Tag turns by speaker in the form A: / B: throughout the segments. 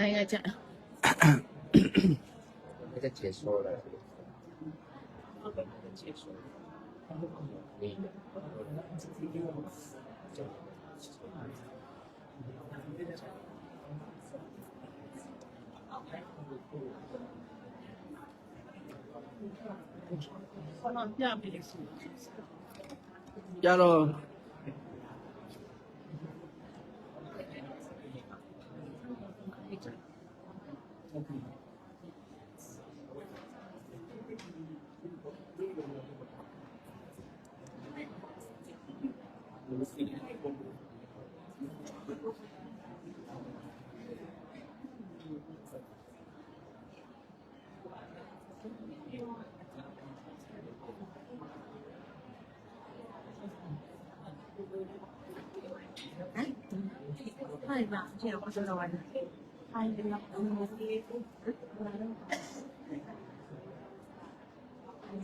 A: 哎呀，这
B: 那个解说了，解说，
C: 加了。
A: 太吧，这也不知道玩的。哎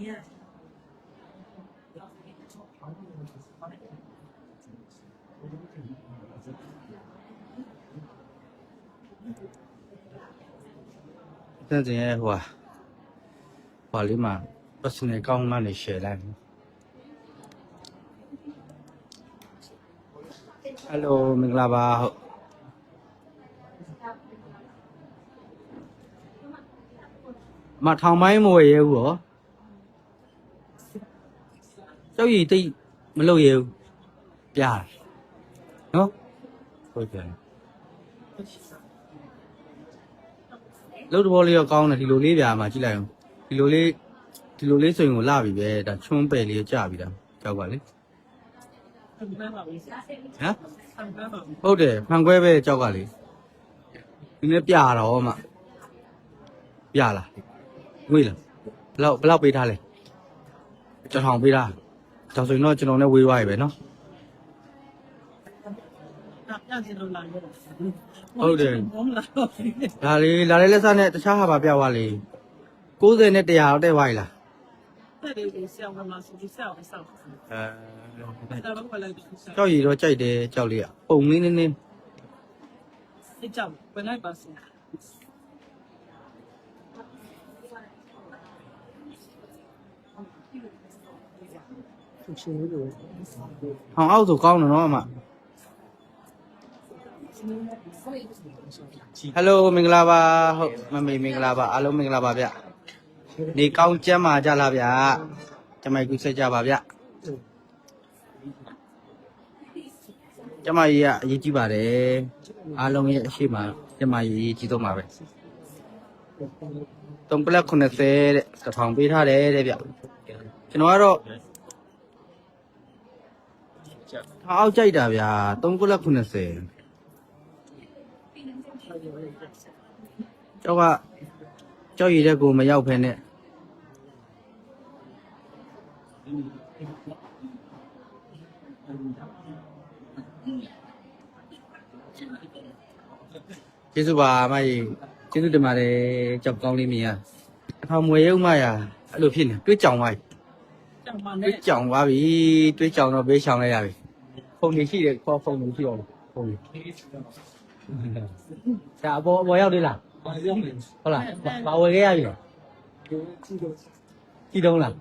A: 呀，
C: 这阵也话里嘛，不是那讲嘛你写来。Hello， မင်္ဂလာပါဟုတ်မထောင်ပိုင်းမဝယ်ရဲဘူးရောကျောက်ရည်တိတ်မလုပ်ရဲဘူးပြားနော်ဟုတ်တယ်လို့တဘောလေးတော့ကောင်းတယ်ဒီလိုလေးပြားမှာကြည့်လိုက်အောင်ဒီလိုလေးဆိုရင်ကိုလာပြီပဲဒါချွန်းပယ်လေးကြာပြီဒါကြောက်ကလေဟမ်ဟုတ်တယ်ဖန်ခွဲပဲကြောက်ကလေဒီနေ့ပြတော့မှပြလားငွေလားဘယ်လောက်ပေးထားလဲကျွန်တော်ပေးထားကြောက်ဆိုရင်တော့ကျွန်တော်နဲ့ဝေးသွားပြီပဲနော်ဟုတ်တယ်ဒါလေးလာတဲ့လက်စားနဲ့တခြားဟာပါပြသွားလေ90နဲ့100တော့တဲ့သွားပြီလားကြောက်ရည်တော့ကြိုက်တယ်ကြောက်လေးอ่ะပုံလေးနည်းနည်းကြောက်ဘယ်လိုက်ပါစဟောင်းအောက်ဆိုကောင်းတယ်နော်အမဟယ်လိုမင်္ဂလာပါဟုတ်မမေမင်္ဂလာပါအားလုံးမင်္ဂလာပါဗျနေကောင်းကျမ်းမာကြလားဗျကျမိုက်ကူဆက်ကြပါဗျကျမကြီးကအရေးကြီးပါတယ်အားလုံးရဲ့အရှိမကျမကြီးအရေးကြီးဆုံးပါပဲ3ပလက်90တဲ့1000ပေးထားတယ်တဲ့ဗျကျွန်တော်ကတော့အောက်ကြိုက်တာဗျာ3ပလက်90ကျောက်ရည်တဲ့ကိုမရောက်ဖ ೇನೆကျေးဇူးပါမကြီးကျေးဇူးတင်ပါတယ်ကြောက်ကောင်းလေးမြင်ရအထောင်မွေရုံမရအဲ့လိုဖြစ်နေတွေးကြောင်သွားပြီတွေးကြောင်သွားပြီတွေးကြောင်တော့ဘေးချောင်လိုက်ရပြီဖုန်ကြီးရှိတယ်ခေါ်ဖုန်ကြီးရှိအောင်ဖုန်ကြီးဒါအပေါ်ရောက်သေးလားဟုတ်လားပါဝယ်ခဲ့ရပြီလားကြည့်တော့လား